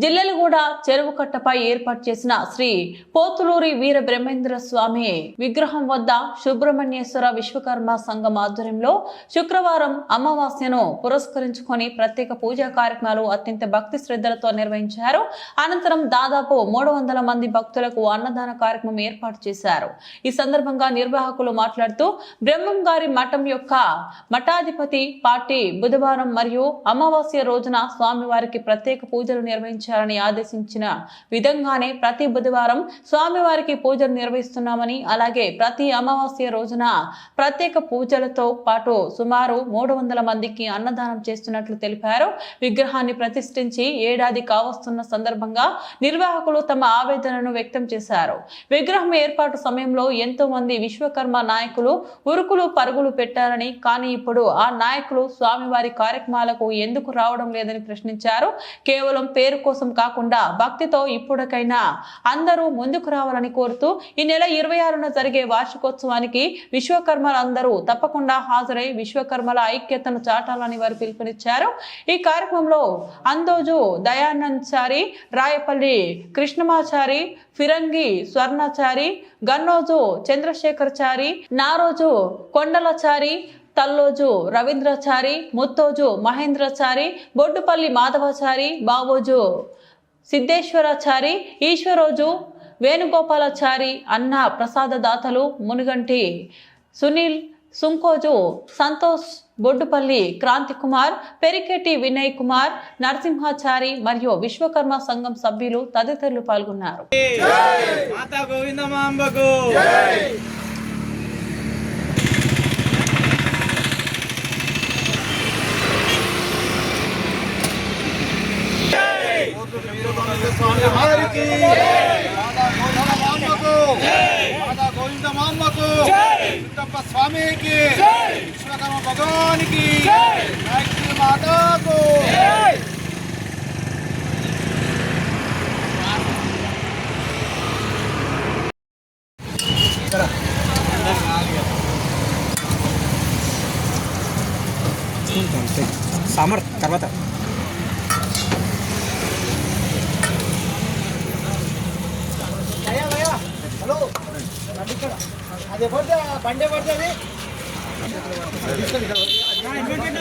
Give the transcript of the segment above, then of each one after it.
జిల్లెలగూడ చెరువు కట్టపై ఏర్పాటు చేసిన శ్రీ పోతులూరి వీర బ్రహ్మేంద్ర స్వామి విగ్రహం వద్ద సుబ్రహ్మణ్యేశ్వర విశ్వకర్మ సంఘం ఆధ్వర్యంలో శుక్రవారం అమావాస్యను పురస్కరించుకొని ప్రత్యేక పూజా కార్యక్రమాలు అత్యంత భక్తి శ్రద్ధలతో నిర్వహించారు. అనంతరం దాదాపు 300 మంది భక్తులకు అన్నదాన కార్యక్రమం ఏర్పాటు చేశారు. ఈ సందర్భంగా నిర్వాహకులు మాట్లాడుతూ బ్రహ్మం గారి మఠం యొక్క మఠాధిపతి పార్టీ బుధవారం మరియు అమావాస్య రోజున స్వామివారికి ప్రత్యేక పూజలు నిర్వహించాలని ఆదేశించిన విధంగానే ప్రతి బుధవారం స్వామివారికి పూజలు నిర్వహిస్తున్నామని, అలాగే ప్రతి అమావాస్య రోజున ప్రత్యేక పూజలతో పాటు సుమారు 300 మందికి అన్నదానం చేస్తున్నట్లు తెలిపారు. విగ్రహాన్ని ప్రతిష్ఠించి ఏడాది కావస్తున్న సందర్భంగా నిర్వాహకులు తమ ఆవేదనను వ్యక్తం చేశారు. విగ్రహం ఏర్పాటు సమయంలో ఎంతో మంది విశ్వకర్మ నాయకులు ఉరుకులు పరుగులు పెట్టారని, కానీ ఇప్పుడు ఆ నాయకులు స్వామివారి కార్యక్రమాలకు ఎందుకు రావడం లేదని ప్రశ్నించారు. కేవలం పేరు కోసం కాకుండా భక్తితో ఇప్పటికైనా అందరూ ముందుకు రావాలని కోరుతూ ఈ నెల 26న జరిగే వార్షికోత్సవానికి విశ్వకర్మలందరూ తప్పకుండా హాజరై విశ్వకర్మల ఐక్యతను చాటాలని వారు పిలుపునిచ్చారు. ఈ కార్యక్రమంలో అందోజు దయానందచారి, రాయపల్లి కృష్ణమాచారి, ఫిరంగి స్వర్ణచారి, గన్నోజు చంద్రశేఖరచారి, నారోజు కొండలచారి, తల్లోజు రవీంద్రచారి, ముత్తోజు మహేంద్రచారి, బొడ్డుపల్లి మాధవచారి, బావోజు సిద్ధేశ్వరాచారి, ఈశ్వరోజు వేణుగోపాలాచారి, అన్న ప్రసాద దాతలు మునుగంటి సునీల్, సుంకోజు సంతోష్, బొడ్డుపల్లి క్రాంతి కుమార్, పెరికెట్టి వినయ్ కుమార్, నరసింహాచారి మరియు విశ్వకర్మ సంఘం సభ్యులు తదితరులు పాల్గొన్నారు. స్వామికి విశ్వకర్మ భగవానికి మాతాకు సామర్ తర్వాత హలో అదే పడితే బండే పడుతుంది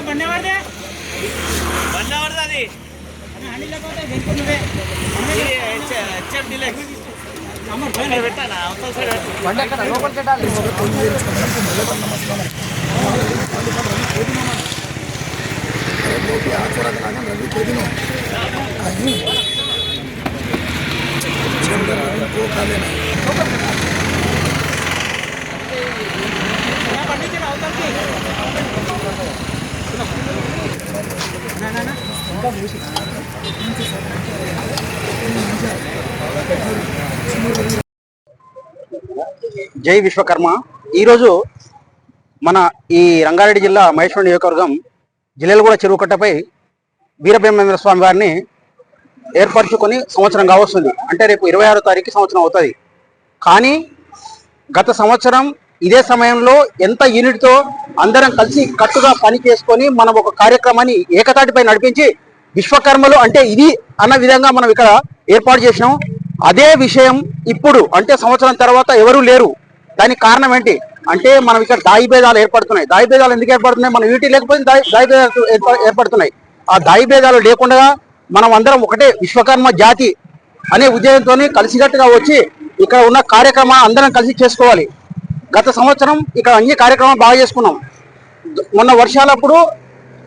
బండే పడితే జై విశ్వకర్మ. ఈరోజు మన ఈ రంగారెడ్డి జిల్లా మహేశ్వరం నియోజకవర్గం జిల్లెలగూడ చెరువు కట్టపై వీరబ్రహ్మేంద్ర స్వామి వారిని ఏర్పరచుకొని సంవత్సరం కావస్తుంది. అంటే రేపు 26వ తారీఖు సంవత్సరం అవుతుంది. కానీ గత సంవత్సరం ఇదే సమయంలో ఎంత యూనిట్తో అందరం కలిసి కట్టుగా పని చేసుకొని మనం ఒక కార్యక్రమాన్ని ఏకతాటిపై నడిపించి విశ్వకర్మలు అంటే ఇది అన్న విధంగా మనం ఇక్కడ ఏర్పాటు చేసినాం. అదే విషయం ఇప్పుడు అంటే సంవత్సరం తర్వాత ఎవరూ లేరు. దానికి కారణం ఏంటి అంటే మనం ఇక్కడ దాయి భేదాలు ఏర్పడుతున్నాయి. దాయి భేదాలు ఎందుకు ఏర్పడుతున్నాయి? మన యూనిటీ లేకపోతే దాయి భేదాలు ఏర్పడుతున్నాయి. ఆ దాయి భేదాలు లేకుండా మనం అందరం ఒకటే విశ్వకర్మ జాతి అనే ఉద్దేశంతో కలిసికట్టుగా వచ్చి ఇక్కడ ఉన్న కార్యక్రమాన్ని అందరం కలిసి చేసుకోవాలి. గత సంవత్సరం ఇక్కడ అన్ని కార్యక్రమాలు బాగా చేసుకున్నాం. మొన్న వర్షాలప్పుడు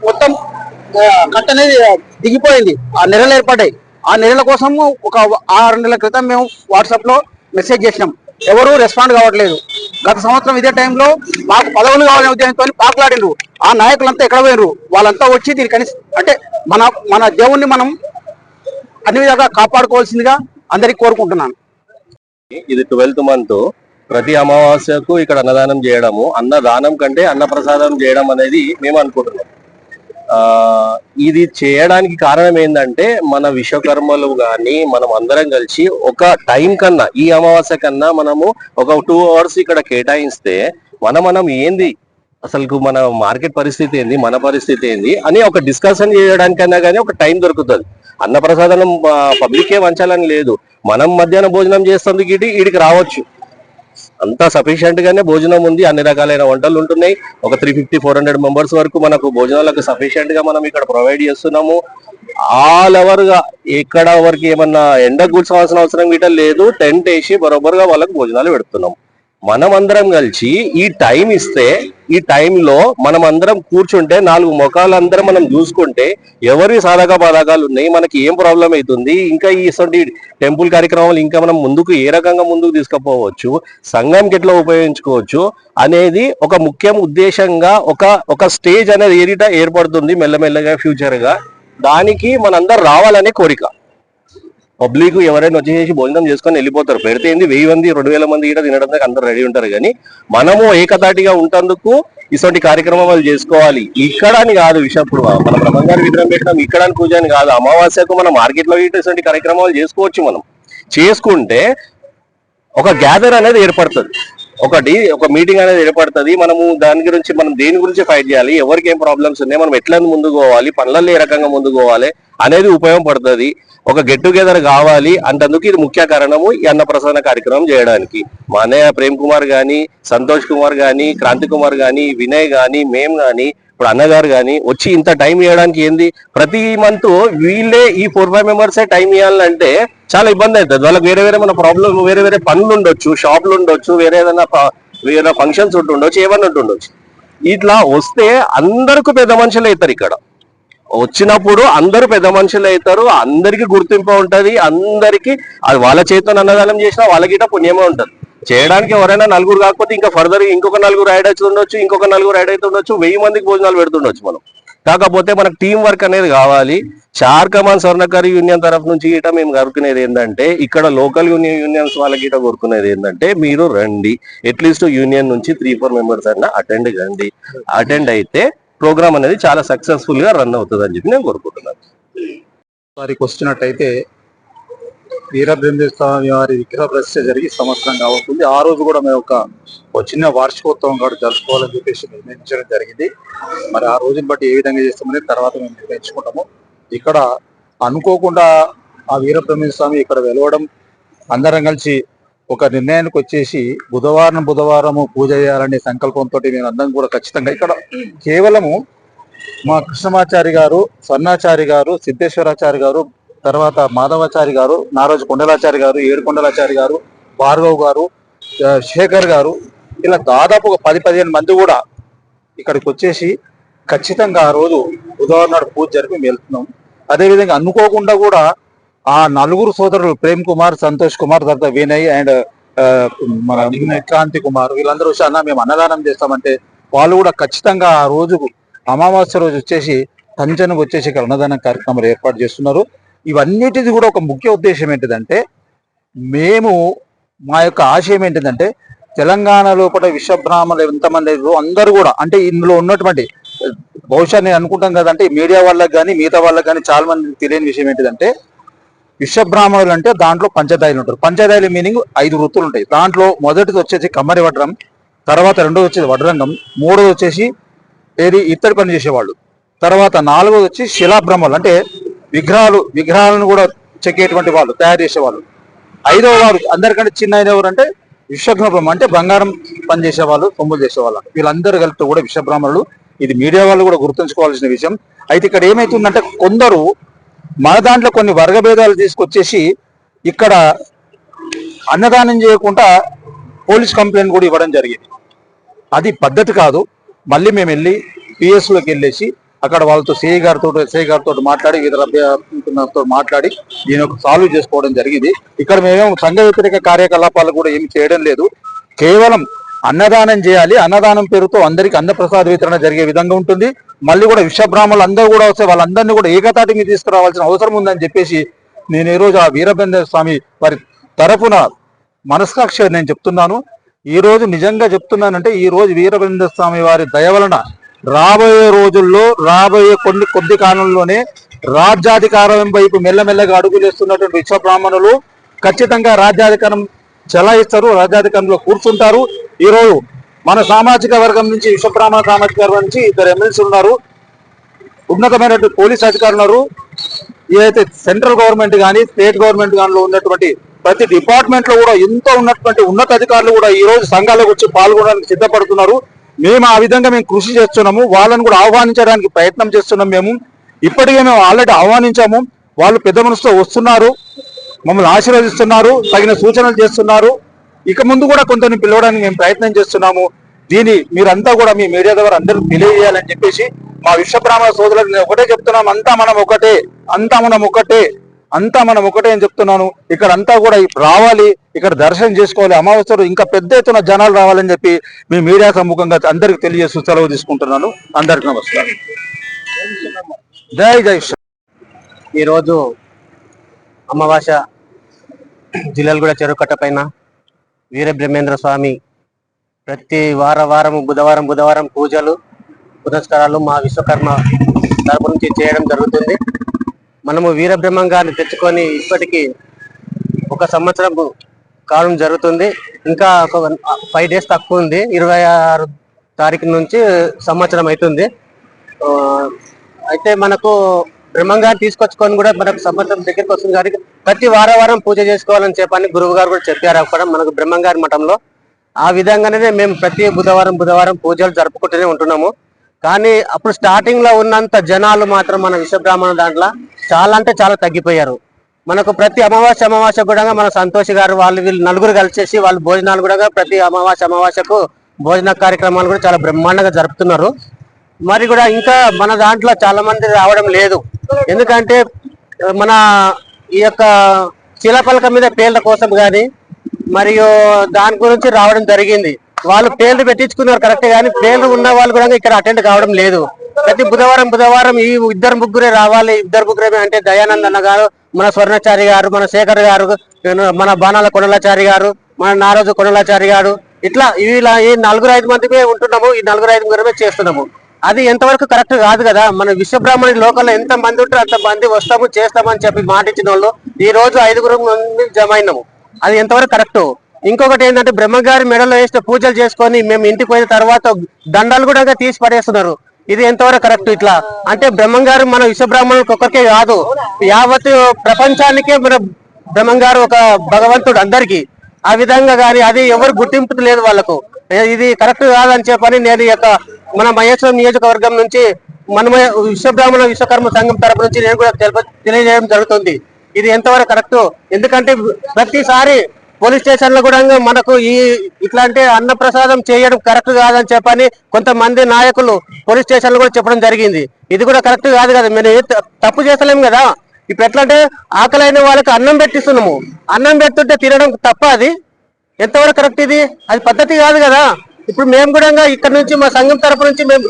మొత్తం కట్ట అనేది దిగిపోయింది. ఆ నెలలు ఏర్పడ్డాయి. ఆ నెలల కోసం ఒక 6 నెలల క్రితం మేము వాట్సాప్లో మెసేజ్ చేసినాం. ఎవరు రెస్పాండ్ కావట్లేదు. గత సంవత్సరం ఇదే టైంలో మాకు పదవులు కావాలనే ఉద్దేశంతో పాకులాడినరు. ఆ నాయకులంతా ఎక్కడ పోయినరు? వాళ్ళంతా వచ్చి దీనికి అంటే మన దేవుణ్ణి మనం అన్ని విధాలుగా కాపాడుకోవాల్సిందిగా అందరికి కోరుకుంటున్నాను. ఇది 12th మంత్. ప్రతి అమావాస్యకు ఇక్కడ అన్నదానం చేయడము, అన్నదానం కంటే అన్నప్రసాదం చేయడం అనేది మేము అనుకుంటున్నాం. ఇది చేయడానికి కారణం ఏంటంటే మన విశ్వకర్మలు గాని మనం అందరం కలిసి ఒక టైం కన్నా ఈ అమావాస్య కన్నా మనము ఒక 2 hours ఇక్కడ కేటాయిస్తే మనం ఏంది అసలు మన మార్కెట్ పరిస్థితి ఏంది, మన పరిస్థితి ఏంది అని ఒక డిస్కషన్ చేయడానికన్నా కానీ ఒక టైం దొరుకుతుంది. అన్నప్రసాదం పబ్లికే వంచాలని లేదు. మనం మధ్యాహ్నం భోజనం చేస్తుంది వీడికి రావచ్చు, అంతా సఫిషియెంట్ గానే భోజనం ఉంది, అన్ని రకాలైన వంటలు ఉంటున్నాయి. ఒక 350-400 మెంబర్స్ వరకు మనకు భోజనాలకు సఫిషియెంట్ గా మనం ఇక్కడ ప్రొవైడ్ చేస్తున్నాము. ఆల్ ఓవర్ గా ఎక్కడ వరకు ఏమన్నా ఎండ కూర్చోవాల్సిన అవసరం గిట్ట లేదు. టెంట్ వేసి బరోబర్ గా వాళ్ళకి భోజనాలు పెడుతున్నాం. మనం అందరం కలిసి ఈ టైం ఇస్తే, ఈ టైంలో మనం అందరం కూర్చుంటే 4 ముఖాలందరం మనం చూసుకుంటే ఎవరి సాధక బాధకాలు ఉన్నాయి, మనకి ఏం ప్రాబ్లం అవుతుంది, ఇంకా ఈ టెంపుల్ కార్యక్రమాలు ఇంకా మనం ముందుకు ఏ రకంగా ముందుకు తీసుకుపోవచ్చు, సంఘంకి ఎట్లా ఉపయోగించుకోవచ్చు అనేది ఒక ముఖ్య ఉద్దేశంగా ఒక స్టేజ్ అనేది ఏర్పడుతుంది మెల్లమెల్లగా ఫ్యూచర్ గా. దానికి మనందరం రావాలనే కోరిక. పబ్లిక్ ఎవరైనా వచ్చేసి భోజనం చేసుకొని వెళ్ళిపోతారు, పెడితే 1000 మంది 2000 మంది కూడా తినడానికి అందరూ రెడీ ఉంటారు. కానీ మనము ఏకతాటిగా ఉంటందుకు ఇటువంటి కార్యక్రమాలు చేసుకోవాలి. ఇక్కడ అని కాదు విషప్పుడు మన బ్రహ్మంగారి విగ్రహం పెట్టినాం ఇక్కడ అని పూజ అని కాదు. అమావాస్యకు మనం మార్కెట్ లో ఇటువంటి కార్యక్రమాలు చేసుకోవచ్చు. మనం చేసుకుంటే ఒక గ్యాదర్ అనేది ఏర్పడుతుంది, ఒక మీటింగ్ అనేది ఏర్పడుతుంది. మనము దాని గురించి మనం దేని గురించి ఫైట్ చేయాలి, ఎవరికి ఏం ప్రాబ్లమ్స్ ఉన్నాయి, మనం ఎట్లా ముందుకు పోవాలి, పనులలో ఏ రకంగా ముందుకు పోవాలి అనేది ఉపయోగపడుతుంది. ఒక గెట్ టుగెదర్ కావాలి అంటందుకు ఇది ముఖ్య కారణము ఈ అన్నప్రసాదన కార్యక్రమం చేయడానికి. మా అన్నయ్య ప్రేమ్ కుమార్ గాని, సంతోష్ కుమార్ గాని, క్రాంతి కుమార్ గాని, వినయ్ గాని, మేము గాని, ఇప్పుడు అన్నగారు గాని వచ్చి ఇంత టైం ఇవ్వడానికి ఏంది, ప్రతి మంత్ వీళ్ళే ఈ 4-5 మెంబర్సే టైం ఇవ్వాలంటే చాలా ఇబ్బంది అవుతుంది. వాళ్ళకి వేరే మన ప్రాబ్లం, వేరే పనులు ఉండొచ్చు, షాపులు ఉండొచ్చు, వేరే ఫంక్షన్స్ ఉంటుండొచ్చు, ఏమన్నా ఉంటుండొచ్చు. ఇట్లా వస్తే అందరికీ పెద్ద మనుషులు అవుతారు. ఇక్కడ వచ్చినప్పుడు అందరూ పెద్ద మనుషులు అవుతారు, అందరికి గుర్తింపు ఉంటది, అందరికి అది వాళ్ళ చేతితో అన్నదానం చేసినా వాళ్ళకిట పుణ్యమే ఉంటది. చేయడానికి ఎవరైనా 4 కాకపోతే ఇంకా ఫర్దర్ ఇంకొక 4 యాడ్ అవుతుండొచ్చు, ఇంకొక 4 యాడ్ అవుతుండొచ్చు, 1000 మందికి భోజనాలు పెడుతుండొచ్చు మనం. కాకపోతే మనకు టీం వర్క్ అనేది కావాలి. చార్కమాన్ స్వర్ణకారి యూనియన్ తరఫు నుంచి గిట మేము కోరుకునేది ఏంటంటే, ఇక్కడ లోకల్ యూనియన్స్ వాళ్ళకి గిట కోరుకునేది ఏంటంటే, మీరు రండి, అట్లీస్ట్ యూనియన్ నుంచి 3-4 మెంబర్స్ అయినా అటెండ్ అయితే ప్రోగ్రామ్ అనేది చాలా సక్సెస్ఫుల్ గా రన్ అవుతుంది అని చెప్పి నేను కోరుకుంటున్నాను. వారికి వచ్చినట్టయితే వీరబ్రహ్మేంద్ర స్వామి వారి విగ్రహ ప్రతిష్ఠ జరిగి సంవత్సరం కావస్తుంది. ఆ రోజు కూడా మేము ఒక చిన్న వార్షికోత్సవం కూడా జరుపుకోవాలని చెప్పేసి నిర్ణయించడం జరిగింది. మరి ఆ రోజుని బట్టి ఏ విధంగా చేస్తామనేది తర్వాత మేము నిర్ణయించుకుంటాము. ఇక్కడ అనుకోకుండా ఆ వీరబ్రహ్మేంద్ర స్వామి ఇక్కడ వెలవడం, అందరం కలిసి ఒక నిర్ణయానికి వచ్చేసి బుధవారం పూజ చేయాలనే సంకల్పంతో మేము అందరం కూడా ఖచ్చితంగా ఇక్కడ కేవలము మా కృష్ణమాచారి గారు, స్వర్ణాచారి గారు, సిద్ధేశ్వరాచారి గారు, తర్వాత మాధవాచారి గారు, నారోజు కొండలాచారి గారు, ఏడుకొండలాచారి గారు, భార్గవ్ గారు, శేఖర్ గారు, ఇలా దాదాపు ఒక 10-15 మంది కూడా ఇక్కడికి వచ్చేసి ఖచ్చితంగా ఆ రోజు బుధవారం నాడు పూజ జరిపి వెళ్తున్నాం. అదేవిధంగా అనుకోకుండా కూడా ఆ 4 సోదరులు ప్రేమ్ కుమార్, సంతోష్ కుమార్, తర్వాత వినయ్ అండ్ మన క్రాంతి కుమార్, వీళ్ళందరూ వచ్చి అన్న మేము అన్నదానం చేస్తామంటే వాళ్ళు కూడా ఖచ్చితంగా ఆ రోజు అమావాస్య రోజు వచ్చేసి తంచనకు వచ్చేసి ఇక్కడ అన్నదానం కార్యక్రమాలు ఏర్పాటు చేస్తున్నారు. ఇవన్నిటిది కూడా ఒక ముఖ్య ఉద్దేశం ఏంటిదంటే, మేము మా యొక్క ఆశయం ఏంటిదంటే, తెలంగాణ లోపల విశ్వబ్రాహ్మణులు ఎంతమంది అందరూ కూడా అంటే ఇందులో ఉన్నటువంటి బహుశా నేను అనుకుంటాం కదంటే మీడియా వాళ్ళకి కానీ మిగతా వాళ్ళకి కానీ చాలా మంది తెలియని విషయం ఏంటిదంటే, విశ్వబ్రాహ్మణులు అంటే దాంట్లో పంచదాయిలు ఉంటారు. పంచదాయిల మీనింగ్ 5 వృత్తులు ఉంటాయి. దాంట్లో మొదటిది వచ్చేసి కమ్మరి వడ్రం, తర్వాత రెండోది వచ్చేసి వడ్రంగం, మూడోది వచ్చేసి ఇత్తడి పని చేసేవాళ్ళు, తర్వాత 4వది వచ్చి శిలాబ్రహ్మలు అంటే విగ్రహాలను కూడా చెక్కేటువంటి వాళ్ళు, తయారు చేసేవాళ్ళు. 5వ వారు అందరికంటే చిన్న ఎవరు అంటే విశ్వబ్రహ్మ అంటే బంగారం పని చేసేవాళ్ళు, సొమ్ములు చేసేవాళ్ళు. వీళ్ళందరూ కలిపి కూడా విశ్వబ్రాహ్మణులు. ఇది మీడియా వాళ్ళు కూడా గుర్తుంచుకోవాల్సిన విషయం. అయితే ఇక్కడ ఏమైతుందంటే కొందరు మన దాంట్లో కొన్ని వర్గభేదాలు తీసుకొచ్చేసి ఇక్కడ అన్నదానం చేయకుండా పోలీస్ కంప్లైంట్ కూడా ఇవ్వడం జరిగింది. అది పద్ధతి కాదు. మళ్ళీ మేము వెళ్ళి పిఎస్లోకి వెళ్ళేసి అక్కడ వాళ్ళతో సిఐ గారితో మాట్లాడి వివిధ మాట్లాడి దీని ఒక సాల్వ్ చేసుకోవడం జరిగింది. ఇక్కడ మేమేమో సంఘ వ్యతిరేక కార్యకలాపాలు కూడా ఏమి చేయడం లేదు. కేవలం అన్నదానం చేయాలి, అన్నదానం పేరుతో అందరికీ అన్నప్రసాద వితరణ జరిగే విధంగా ఉంటుంది. మళ్ళీ కూడా విశ్వబ్రాహ్మణులు అందరూ కూడా వస్తే వాళ్ళందరినీ కూడా ఏకతాటి మీద తీసుకురావాల్సిన అవసరం ఉందని చెప్పేసి నేను ఈరోజు ఆ వీరబ్రహ్మేంద్ర స్వామి వారి తరఫున మనస్సాక్షి నేను చెప్తున్నాను. ఈ రోజు నిజంగా చెప్తున్నానంటే, ఈ రోజు వీరబ్రహ్మేంద్ర స్వామి వారి దయ వలన రాబోయే రోజుల్లో కొద్ది కాలంలోనే రాజ్యాధికారం వైపు మెల్లమెల్లగా అడుగులేస్తున్నటువంటి విశ్వబ్రాహ్మణులు ఖచ్చితంగా రాజ్యాధికారం చెలాయిస్తారు, రాజ్యాధికారంలో కూర్చుంటారు. ఈరోజు మన సామాజిక వర్గం నుంచి విశ్వబ్రాహ్మణ సామాజిక వర్గం నుంచి 2 ఎమ్మెల్సీలు ఉన్నారు, ఉన్నతమైనటువంటి పోలీస్ అధికారులు ఉన్నారు, ఏదైతే సెంట్రల్ గవర్నమెంట్ కానీ స్టేట్ గవర్నమెంట్ కానీ ఉన్నటువంటి ప్రతి డిపార్ట్మెంట్ లో కూడా ఎంతో ఉన్నటువంటి ఉన్నత అధికారులు కూడా ఈ రోజు సంఘాలకు వచ్చి పాల్గొనడానికి సిద్ధపడుతున్నారు. మేము ఆ విధంగా మేము కృషి చేస్తున్నాము. వాళ్ళని కూడా ఆహ్వానించడానికి ప్రయత్నం చేస్తున్నాం. మేము ఇప్పటికే మేము ఆల్రెడీ ఆహ్వానించాము. వాళ్ళు పెద్ద మనసుతో వస్తున్నారు, మమ్మల్ని ఆశీర్వదిస్తున్నారు, తగిన సూచనలు చేస్తున్నారు. ఇక ముందు కూడా కొంతని పిలవడానికి మేము ప్రయత్నం చేస్తున్నాము. దీన్ని మీరంతా కూడా మీ మీడియా ద్వారా అందరికీ తెలియజేయాలని చెప్పేసి మా విశ్వబ్రాహ్మణ సోదరులకు నేను ఒకటే చెప్తున్నాం, అంతా మనం ఒకటే, అంతా మనం ఒకటే, అంతా మనం ఒకటే అని చెప్తున్నాను. ఇక్కడ అంతా కూడా రావాలి, ఇక్కడ దర్శనం చేసుకోవాలి. అమావాస్య ఇంకా పెద్ద ఎత్తున జనాలు రావాలని చెప్పి మీ మీడియా సమ్ముఖంగా అందరికి తెలియజేస్తూ సెలవు తీసుకుంటున్నాను. అందరికి నమస్కారం. జై జై శ్రీ. ఈరోజు అమావాస్య జిల్లెలగూడ చెరువు కట్ట పైన వీరబ్రహ్మేంద్ర స్వామి ప్రతి వారం బుధవారం పూజలు పురస్కారాలు మా విశ్వకర్మ తరపు నుంచి చేయడం జరుగుతుంది. మనము వీరబ్రహ్మం గారిని తెచ్చుకొని ఇప్పటికీ 1 సంవత్సరం కాలం జరుగుతుంది. ఇంకా ఒక 5 days తక్కువ ఉంది. 26 తారీఖు నుంచి సంవత్సరం అవుతుంది. అయితే మనకు బ్రహ్మంగారిని తీసుకొచ్చుకొని కూడా మనకు సంవత్సరం దగ్గరికి వస్తుంది. కానీ ప్రతి వారం పూజ చేసుకోవాలని చెప్పని గురువు గారు కూడా చెప్పారు అక్కడ మనకు బ్రహ్మంగారి మఠంలో. ఆ విధంగానే మేము ప్రతి బుధవారం పూజలు జరుపుకుంటూనే ఉంటున్నాము. కానీ అప్పుడు స్టార్టింగ్ లో ఉన్నంత జనాలు మాత్రం మన విశ్వబ్రాహ్మణ దాంట్లో చాలా అంటే చాలా తగ్గిపోయారు. మనకు ప్రతి అమావాస్య కూడా మన సంతోష్ గారు వీళ్ళు నలుగురు కలిసేసి వాళ్ళు భోజనాలు కూడా ప్రతి అమావాస్యకు భోజన కార్యక్రమాలు కూడా చాలా బ్రహ్మాండంగా జరుపుతున్నారు. మరి కూడా ఇంకా మన దాంట్లో చాలా మంది రావడం లేదు. ఎందుకంటే మన ఈ యొక్క శిలాపలక మీద పేర్ల కోసం కానీ మరియు దాని గురించి రావడం జరిగింది. వాళ్ళు పేర్లు పెట్టించుకున్నారు కరెక్ట్, కానీ పేర్లు ఉన్న వాళ్ళు కూడా ఇక్కడ అటెండ్ కావడం లేదు. ప్రతి బుధవారం ఈ 2-3 రావాలి. 2-3 అంటే దయానంద్ అన్న గారు, మన స్వర్ణచారి గారు, మన శేఖర్ గారు, మన బాణాల కొండలాచారి గారు, మన నారోజు కొండలాచారి గారు, ఇట్లా ఈ 4-5 మందిమే ఉంటున్నాము. ఈ 4-5 చేస్తున్నాము. అది ఎంతవరకు కరెక్ట్ కాదు కదా. మన విశ్వబ్రాహ్మణి లోకల్లో ఎంత మంది ఉంటారో అంత మంది వస్తాము చేస్తామని చెప్పి మాట ఇచ్చిన వాళ్ళు ఈ రోజు 5 మంది జమ అయినాము. అది ఎంతవరకు కరెక్ట్? ఇంకొకటి ఏంటంటే బ్రహ్మగారి మెడలో వేసిన పూజలు చేసుకొని మేము ఇంటికి పోయిన తర్వాత దండాలు కూడా తీసి పడేస్తున్నారు. ఇది ఎంతవరకు కరెక్ట్? ఇట్లా అంటే బ్రహ్మంగారు మన విశ్వబ్రాహ్మణులకు ఒక్కరికే కాదు, యావత్ ప్రపంచానికే మన బ్రహ్మంగారు ఒక భగవంతుడు అందరికి. ఆ విధంగా కానీ అది ఎవరు గుర్తింపు లేదు వాళ్ళకు. ఇది కరెక్ట్ కాదని చెప్పని నేను ఈ యొక్క మన మహేశ్వరం నియోజకవర్గం నుంచి మన విశ్వబ్రాహ్మణ విశ్వకర్మ సంఘం తరపు నుంచి నేను కూడా తెలియజేయడం జరుగుతుంది. ఇది ఎంతవరకు కరెక్ట్? ఎందుకంటే ప్రతిసారి పోలీస్ స్టేషన్ లో కూడా మనకు ఇట్లాంటి అన్నప్రసాదం చేయడం కరెక్ట్ కాదని చెప్పని కొంతమంది నాయకులు పోలీస్ స్టేషన్ లో కూడా చెప్పడం జరిగింది. ఇది కూడా కరెక్ట్ కాదు కదా. మేము తప్పు చేస్తలేము కదా. ఇప్పుడు ఎట్లా అంటే ఆకలైన వాళ్ళకి అన్నం పెట్టిస్తున్నాము, అన్నం పెడుతుంటే తినడం తప్ప అది ఎంతవరకు కరెక్ట్? ఇది అది పద్ధతి కాదు కదా. ఇప్పుడు మేము కూడా ఇక్కడ నుంచి మా సంఘం తరపు నుంచి మేము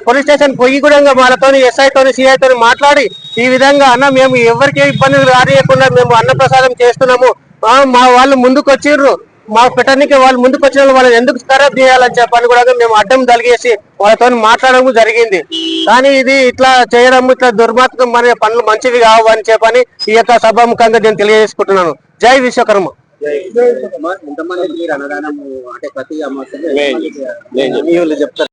పోలీస్ స్టేషన్ పోయి కూడా వాళ్ళతో ఎస్ఐతోని సిఐతో మాట్లాడి ఈ విధంగా అన్న మేము ఎవరికి ఇబ్బందులు రానియకుండా మేము అన్నప్రసాదం చేస్తున్నాము, మా వాళ్ళు ముందుకు వచ్చిర్రు, మా పెట్టడానికి వాళ్ళు ముందుకు వచ్చిన వాళ్ళని ఎందుకు ఖరాబ్ చేయాలని చెప్పని కూడా మేము అడ్డం తలిగేసి వాళ్ళతో మాట్లాడడం జరిగింది. కానీ ఇది ఇట్లా చేయడం ఇట్లా దుర్మార్గం అనే పనులు మంచివి కావు అని చెప్పని ఈ యొక్క సభాముఖంగా నేను తెలియజేసుకుంటున్నాను. జై విశ్వకర్మ. ఇంతమందికి అన్నదానం అంటే ప్రతి అమావాస్య చెప్తారు.